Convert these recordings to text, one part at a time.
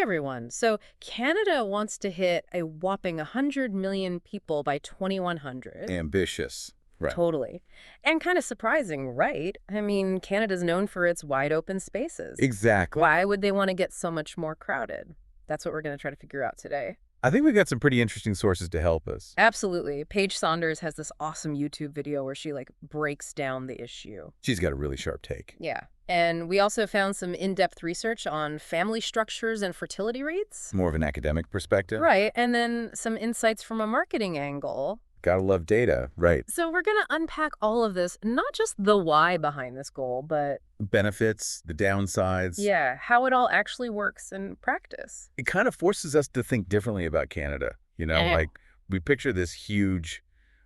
everyone. So Canada wants to hit a whopping 100 million people by 2100. Ambitious. Right. Totally. And kind of surprising, right? I mean, Canada's known for its wide open spaces. Exactly. Why would they want to get so much more crowded? That's what we're going to try to figure out today. I think we got some pretty interesting sources to help us. Absolutely. Paige Saunders has this awesome YouTube video where she breaks down the issue. She's got a really sharp take. Yeah. And we also found some in-depth research on family structures and fertility rates. More of an academic perspective. Right. And then some insights from a marketing angle. Gotta love data, right. So we're going to unpack all of this, not just the why behind this goal, but benefits, the downsides. Yeah, how it all actually works in practice. It kind of forces us to think differently about Canada. Like we picture this huge,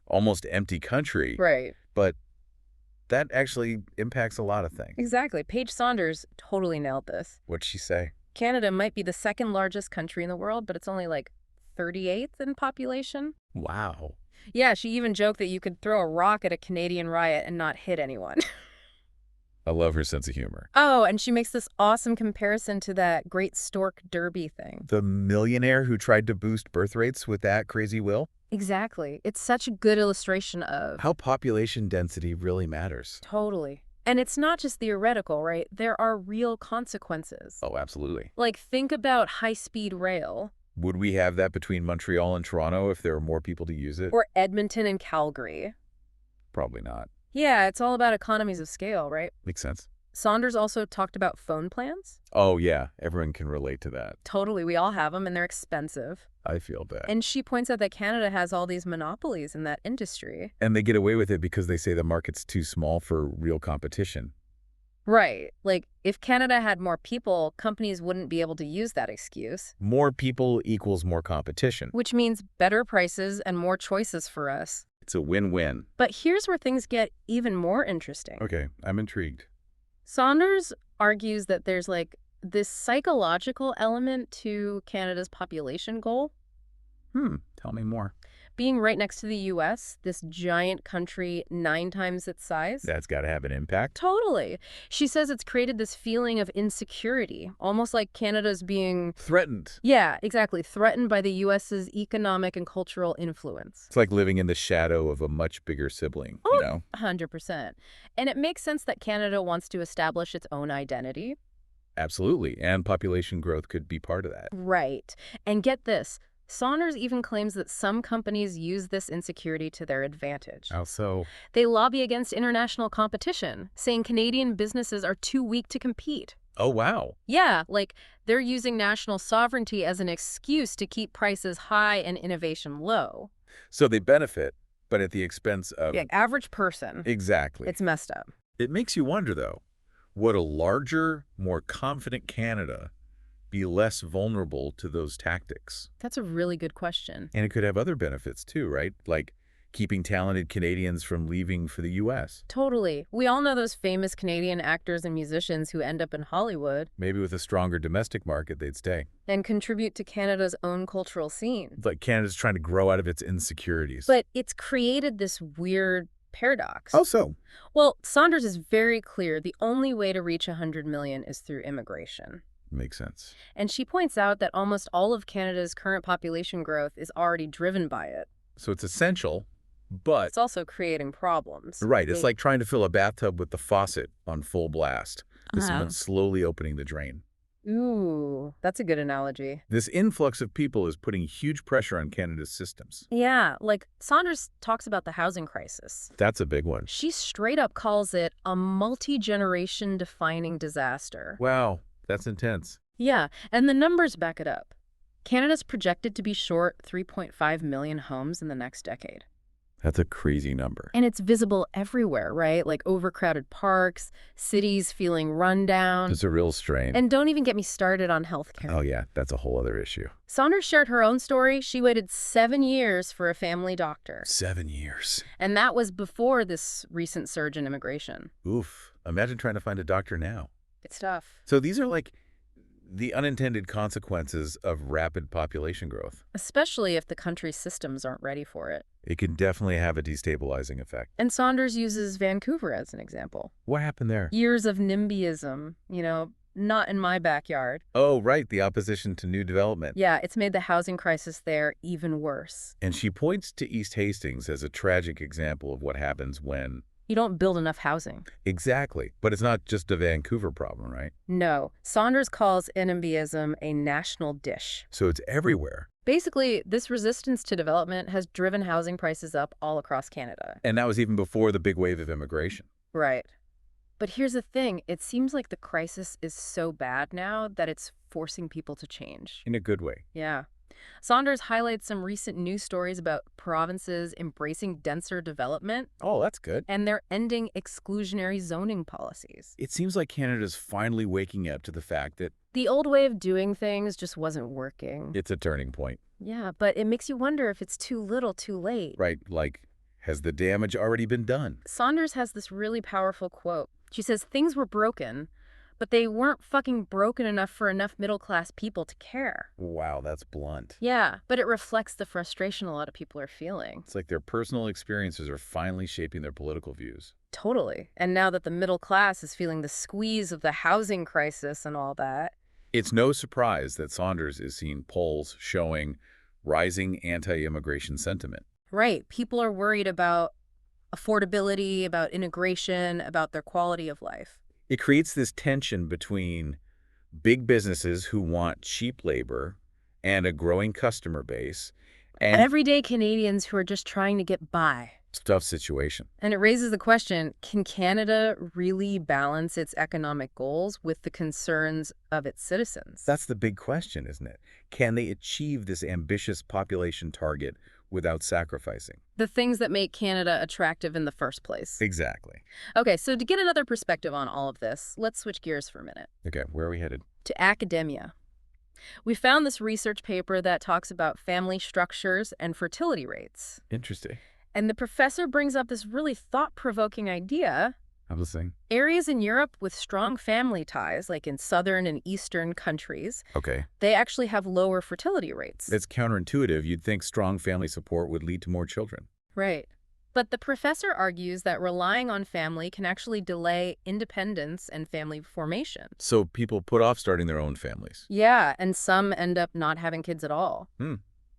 almost empty country. Right. But that actually impacts a lot of things. Exactly. Paige Saunders totally nailed this. What'd she say? Canada might be the second largest country in the world, but it's only 38th in population. Wow. Yeah, she even joked that you could throw a rock at a Canadian riot and not hit anyone. I love her sense of humor. Oh, and she makes this awesome comparison to that Great Stork Derby thing. The millionaire who tried to boost birth rates with that crazy will? Exactly. It's such a good illustration of how population density really matters. Totally. And it's not just theoretical, right? There are real consequences. Oh, absolutely. Think about high-speed rail. Would we have that between Montreal and Toronto if there were more people to use it? Or Edmonton and Calgary. Probably not. Yeah, it's all about economies of scale, right? Makes sense. Saunders also talked about phone plans. Oh, yeah. Everyone can relate to that. Totally. We all have them, and they're expensive. I feel that. And she points out that Canada has all these monopolies in that industry. And they get away with it because they say the market's too small for real competition. Right. If Canada had more people, companies wouldn't be able to use that excuse. More people equals more competition. Which means better prices and more choices for us. It's a win-win. But here's where things get even more interesting. Okay, I'm intrigued. Saunders argues that there's this psychological element to Canada's population goal. Tell me more. Being right next to the U.S., this giant country 9 times its size. That's got to have an impact. Totally. She says it's created this feeling of insecurity, almost like Canada's being threatened. Yeah, exactly. Threatened by the U.S.'s economic and cultural influence. It's like living in the shadow of a much bigger sibling, you know? 100%. And it makes sense that Canada wants to establish its own identity. Absolutely. And population growth could be part of that. Right. And get this. Saunders even claims that some companies use this insecurity to their advantage. How so? They lobby against international competition, saying Canadian businesses are too weak to compete. Oh, wow. Yeah, they're using national sovereignty as an excuse to keep prices high and innovation low. So they benefit, but at the expense of... Yeah, average person. Exactly. It's messed up. It makes you wonder, though, would a larger, more confident Canada be less vulnerable to those tactics? That's a really good question. And it could have other benefits too, right? Like keeping talented Canadians from leaving for the U.S. Totally. We all know those famous Canadian actors and musicians who end up in Hollywood. Maybe with a stronger domestic market, they'd stay. And contribute to Canada's own cultural scene. Like Canada's trying to grow out of its insecurities. But it's created this weird paradox. How so? Well, Saunders is very clear the only way to reach 100 million is through immigration. Makes sense. And she points out that almost all of Canada's current population growth is already driven by it. So it's essential, but... it's also creating problems. Right. It's like trying to fill a bathtub with the faucet on full blast. This one's slowly opening the drain. Ooh, that's a good analogy. This influx of people is putting huge pressure on Canada's systems. Yeah, Saunders talks about the housing crisis. That's a big one. She straight up calls it a multi-generation defining disaster. Wow. That's intense. Yeah, and the numbers back it up. Canada's projected to be short 3.5 million homes in the next decade. That's a crazy number. And it's visible everywhere, right? Overcrowded parks, cities feeling run down. It's a real strain. And don't even get me started on healthcare. Oh, yeah, that's a whole other issue. Saunders shared her own story. She waited 7 years for a family doctor. 7 years. And that was before this recent surge in immigration. Oof. Imagine trying to find a doctor now. It's tough. So these are the unintended consequences of rapid population growth. Especially if the country's systems aren't ready for it. It can definitely have a destabilizing effect. And Saunders uses Vancouver as an example. What happened there? Years of NIMBYism, Not in my backyard. Oh, right, the opposition to new development. Yeah, it's made the housing crisis there even worse. And she points to East Hastings as a tragic example of what happens when... You don't build enough housing. Exactly. But it's not just a Vancouver problem, right? No, Saunders calls NIMBYism a national dish. So it's everywhere. Basically, this resistance to development has driven housing prices up all across Canada. And that was even before the big wave of immigration. Right. But here's the thing, it seems like the crisis is so bad now that it's forcing people to change. In a good way. Yeah. Saunders highlights some recent news stories about provinces embracing denser development, Oh, that's good. and they're ending exclusionary zoning policies. It seems like Canada's finally waking up to the fact that The old way of doing things just wasn't working. it's a turning point. Yeah, but it makes you wonder if it's too little too late. Right, like, has the damage already been done? Saunders has this really powerful quote. She says things were broken, but they weren't fucking broken enough for enough middle-class people to care. Wow, that's blunt. Yeah, but it reflects the frustration a lot of people are feeling. It's like their personal experiences are finally shaping their political views. Totally. And now that the middle class is feeling the squeeze of the housing crisis and all that. It's no surprise that Saunders is seeing polls showing rising anti-immigration sentiment. Right. People are worried about affordability, about integration, about their quality of life. It creates this tension between big businesses who want cheap labor and a growing customer base And and everyday Canadians who are just trying to get by. tough situation. And it raises the question, can Canada really balance its economic goals with the concerns of its citizens? That's the big question, isn't it? Can they achieve this ambitious population target without sacrificing? The things that make Canada attractive in the first place. Exactly. Okay, so to get another perspective on all of this, let's switch gears for a minute Okay, where are we headed? to academia. We found this research paper that talks about family structures and fertility rates. Interesting. And the professor brings up this really thought-provoking idea. I'm listening. Areas in Europe with strong family ties, like in southern and eastern countries, Okay. they actually have lower fertility rates. It's counterintuitive. You'd think strong family support would lead to more children. Right. But the professor argues that relying on family can actually delay independence and family formation. So people put off starting their own families. Yeah, and some end up not having kids at all.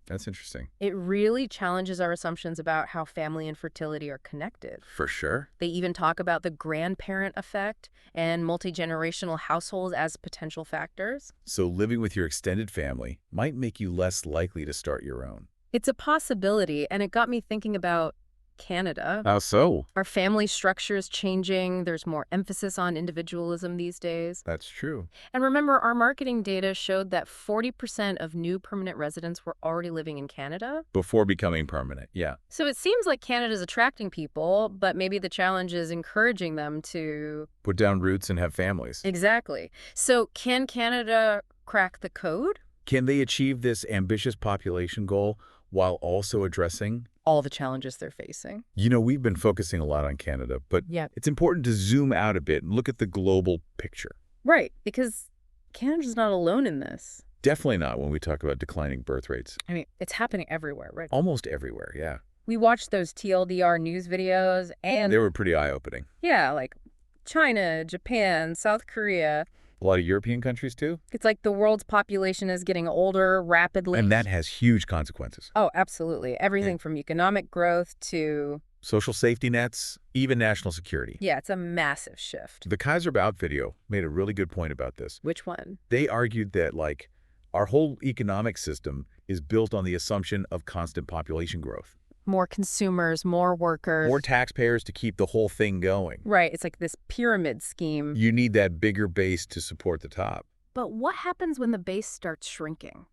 That's interesting. It really challenges our assumptions about how family and fertility are connected. For sure. They even talk about the grandparent effect and multi-generational households as potential factors. So living with your extended family might make you less likely to start your own. It's a possibility, and it got me thinking about Canada. How so? Our family structure is changing. There's more emphasis on individualism these days. That's true. And remember, our marketing data showed that 40% of new permanent residents were already living in Canada. Before becoming permanent, yeah. So it seems like Canada's attracting people, but maybe the challenge is encouraging them to... Put down roots and have families. Exactly. So can Canada crack the code? Can they achieve this ambitious population goal while also addressing... All the challenges they're facing. You know, we've been focusing a lot on Canada, but Yeah. it's important to zoom out a bit and look at the global picture. Right, because Canada's not alone in this. Definitely not when we talk about declining birth rates. I mean, it's happening everywhere, right? Almost everywhere, yeah. We watched those TLDR news videos and, They were pretty eye-opening. yeah, like China, Japan, South Korea. A lot of European countries, too. It's like the world's population is getting older rapidly. And that has huge consequences. Oh, absolutely. Everything from economic growth to... Social safety nets, even national security. Yeah, it's a massive shift. The Kaiser Bout video made a really good point about this. Which one? They argued that, like, our whole economic system is built on the assumption of constant population growth. More consumers, more workers. More taxpayers to keep the whole thing going. Right, it's like this pyramid scheme. You need that bigger base to support the top. But what happens when the base starts shrinking?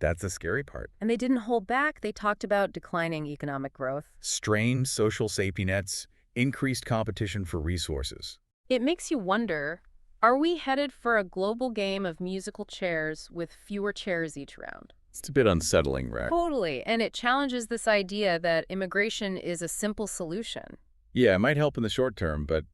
That's the scary part. And they didn't hold back. They talked about declining economic growth. Strained social safety nets, increased competition for resources. It makes you wonder, are we headed for a global game of musical chairs with fewer chairs each round? It's a bit unsettling, right? Totally, and it challenges this idea that immigration is a simple solution. Yeah, it might help in the short term, but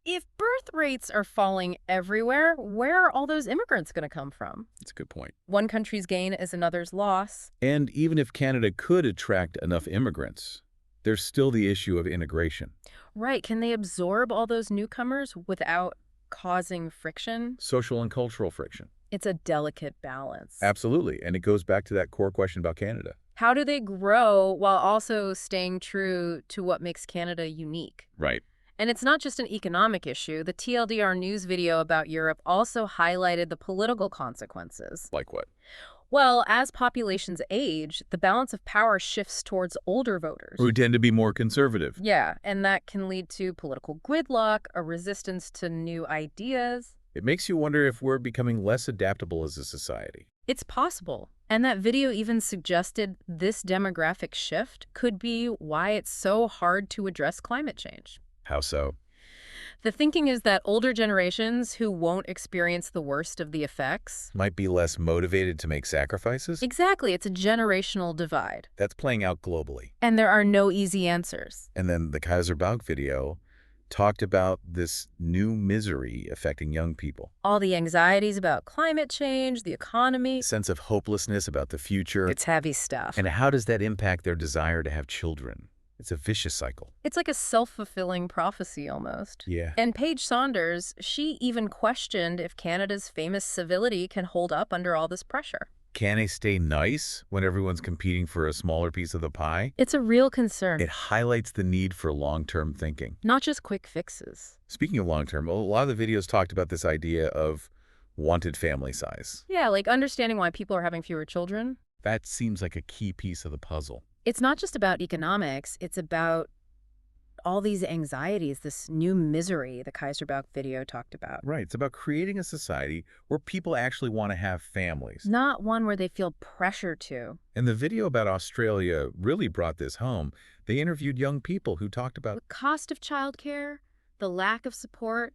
If birth rates are falling everywhere, where are all those immigrants going to come from? it's a good point. One country's gain is another's loss. And even if Canada could attract enough immigrants, there's still the issue of integration. Right, can they absorb all those newcomers without causing friction. Social and cultural friction. It's a delicate balance. Absolutely. And it goes back to that core question about Canada. How do they grow while also staying true to what makes Canada unique? Right. And it's not just an economic issue. The TLDR news video about Europe also highlighted the political consequences. Like what? Well, as populations age, the balance of power shifts towards older voters. Who tend to be more conservative. Yeah, and that can lead to political gridlock, a resistance to new ideas. It makes you wonder if we're becoming less adaptable as a society. It's possible. And that video even suggested this demographic shift could be why it's so hard to address climate change. How so? The thinking is that older generations who won't experience the worst of the effects. Might be less motivated to make sacrifices? Exactly, it's a generational divide. That's playing out globally. And there are no easy answers. And then the Kaiserbaug video talked about this new misery affecting young people. All the anxieties about climate change, the economy. Sense of hopelessness about the future. It's heavy stuff. And how does that impact their desire to have children? It's a vicious cycle. It's like a self-fulfilling prophecy almost. Yeah. And Paige Saunders, she even questioned if Canada's famous civility can hold up under all this pressure. Can they stay nice when everyone's competing for a smaller piece of the pie? It's a real concern. It highlights the need for long-term thinking. Not just quick fixes. Speaking of long-term, a lot of the videos talked about this idea of wanted family size. Yeah, like understanding why people are having fewer children. That seems like a key piece of the puzzle. It's not just about economics. It's about all these anxieties, this new misery the Kaiserbaug video talked about. Right. It's about creating a society where people actually want to have families. Not one where they feel pressure to. And the video about Australia really brought this home. They interviewed young people who talked about The cost of childcare, the lack of support,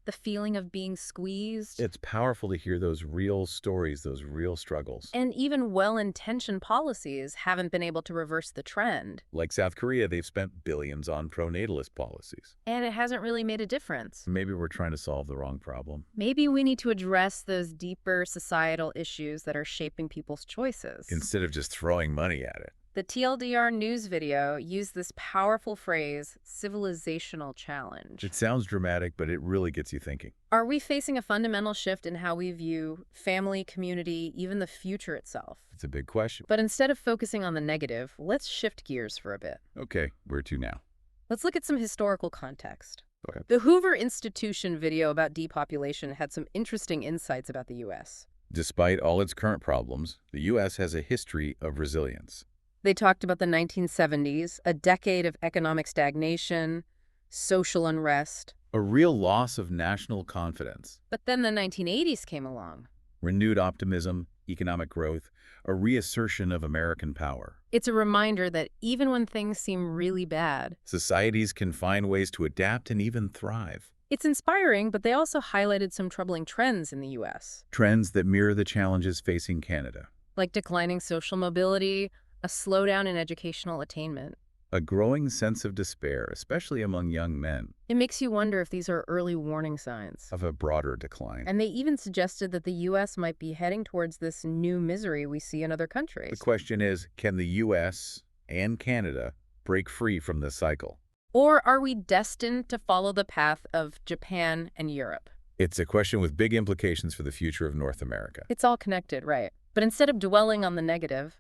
the feeling of being squeezed. it's powerful to hear those real stories, those real struggles. And even well-intentioned policies haven't been able to reverse the trend. Like South Korea, they've spent billions on pronatalist policies. And it hasn't really made a difference. Maybe we're trying to solve the wrong problem. Maybe we need to address those deeper societal issues that are shaping people's choices. Instead of just throwing money at it. The TLDR news video used this powerful phrase, civilizational challenge. It sounds dramatic, but it really gets you thinking. Are we facing a fundamental shift in how we view family, community, even the future itself? It's a big question. But instead of focusing on the negative, let's shift gears for a bit. Okay, where to now? Let's look at some historical context. Okay. The Hoover Institution video about depopulation had some interesting insights about the U.S. Despite all its current problems, the U.S. has a history of resilience. They talked about the 1970s, a decade of economic stagnation, social unrest. A real loss of national confidence. But then the 1980s came along. Renewed optimism, economic growth, a reassertion of American power. It's a reminder that even when things seem really bad, Societies can find ways to adapt and even thrive. it's inspiring, but they also highlighted some troubling trends in the U.S., Trends that mirror the challenges facing Canada. like declining social mobility, a slowdown in educational attainment. A growing sense of despair, especially among young men, It makes you wonder if these are early warning signs. of a broader decline. And they even suggested that the U.S. might be heading towards this new misery we see in other countries. The question is, can the U.S. and Canada break free from this cycle? Or are we destined to follow the path of Japan and Europe? It's a question with big implications for the future of North America. It's all connected, right? But instead of dwelling on the negative,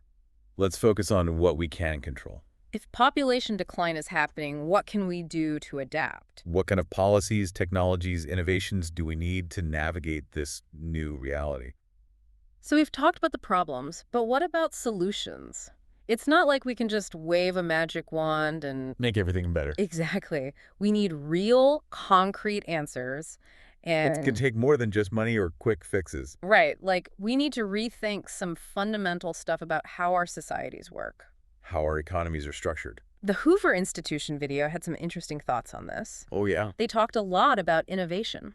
Let's focus on what we can control. if population decline is happening, what can we do to adapt? What kind of policies, technologies, innovations do we need to navigate this new reality? So we've talked about the problems, but what about solutions? It's not like we can just wave a magic wand and... Make everything better. Exactly. We need real, concrete answers. And It can take more than just money or quick fixes. right, like we need to rethink some fundamental stuff about how our societies work. How our economies are structured. The Hoover Institution video had some interesting thoughts on this. Oh, yeah. They talked a lot about innovation,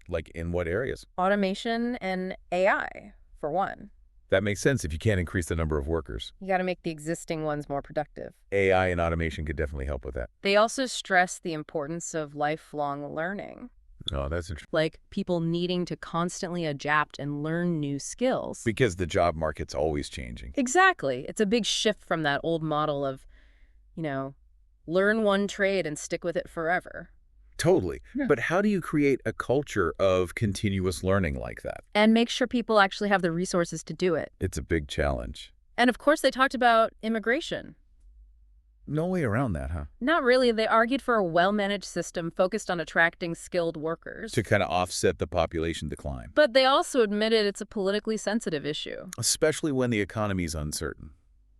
Like in what areas? automation, and AI, for one. That makes sense if you can't increase the number of workers. You got to make the existing ones more productive. AI and automation could definitely help with that. They also stressed the importance of lifelong learning, Oh, that's interesting. like people needing to constantly adapt and learn new skills. Because the job market's always changing. Exactly. It's a big shift from that old model of, learn one trade and stick with it forever. Totally. Yeah. But how do you create a culture of continuous learning like that? And make sure people actually have the resources to do it. It's a big challenge. And of course, they talked about immigration. No way around that, huh? Not really. They argued for a well-managed system focused on attracting skilled workers. To kind of offset the population decline. But they also admitted it's a politically sensitive issue. Especially when the economy is uncertain.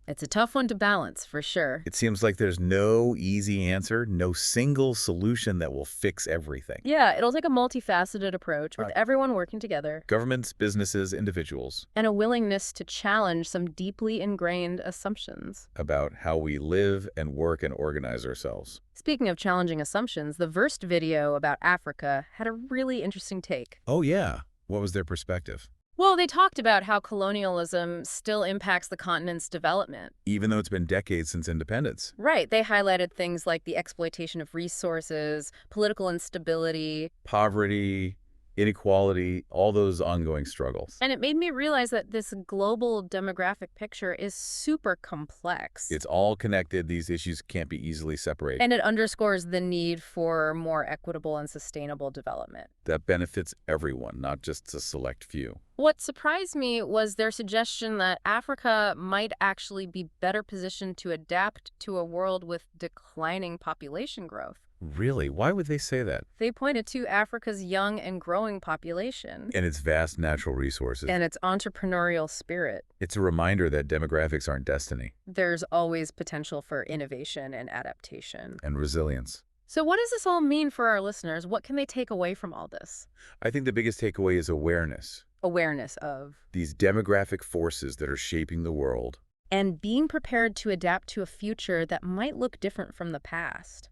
It's a tough one to balance, for sure. It seems like there's no easy answer, no single solution that will fix everything. Yeah, it'll take a multifaceted approach with everyone working together. Governments, businesses, individuals. And a willingness to challenge some deeply ingrained assumptions. About how we live and work and organize ourselves. Speaking of challenging assumptions, the Verst video about Africa had a really interesting take. Oh, yeah. What was their perspective? Well, they talked about how colonialism still impacts the continent's development. Even though it's been decades since independence. Right. They highlighted things like the exploitation of resources, political instability. Poverty, inequality, all those ongoing struggles. And it made me realize that this global demographic picture is super complex. It's all connected. These issues can't be easily separated. And it underscores the need for more equitable and sustainable development. That benefits everyone, not just a select few. What surprised me was their suggestion that Africa might actually be better positioned to adapt to a world with declining population growth. Really? Why would they say that? They pointed to Africa's young and growing population. And its vast natural resources. And its entrepreneurial spirit. It's a reminder that demographics aren't destiny. There's always potential for innovation and adaptation. And resilience. So what does this all mean for our listeners? What can they take away from all this? I think the biggest takeaway is awareness. Awareness of. These demographic forces that are shaping the world. And being prepared to adapt to a future that might look different from the past.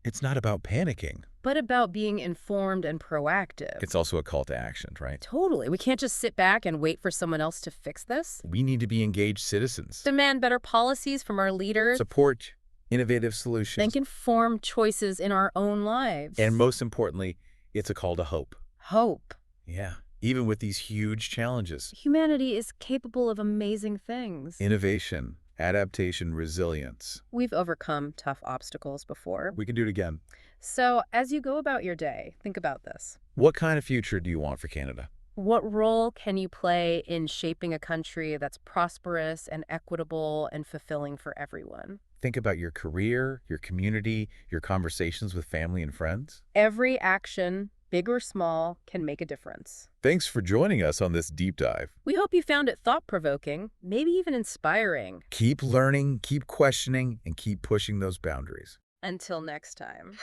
It's not about panicking. But about being informed and proactive. It's also a call to action, right? Totally. We can't just sit back and wait for someone else to fix this. We need to be engaged citizens. Demand better policies from our leaders. Support innovative solutions. Make informed choices in our own lives. And most importantly, it's a call to hope. Hope. Yeah. Even with these huge challenges. Humanity is capable of amazing things. Innovation, adaptation, resilience. We've overcome tough obstacles before. We can do it again. So, as you go about your day, think about this. What kind of future do you want for Canada? What role can you play in shaping a country that's prosperous and equitable and fulfilling for everyone? Think about your career, your community, your conversations with family and friends. Every action, big or small, can make a difference. Thanks for joining us on this deep dive. We hope you found it thought-provoking, maybe even inspiring. Keep learning, keep questioning, and keep pushing those boundaries. Until next time.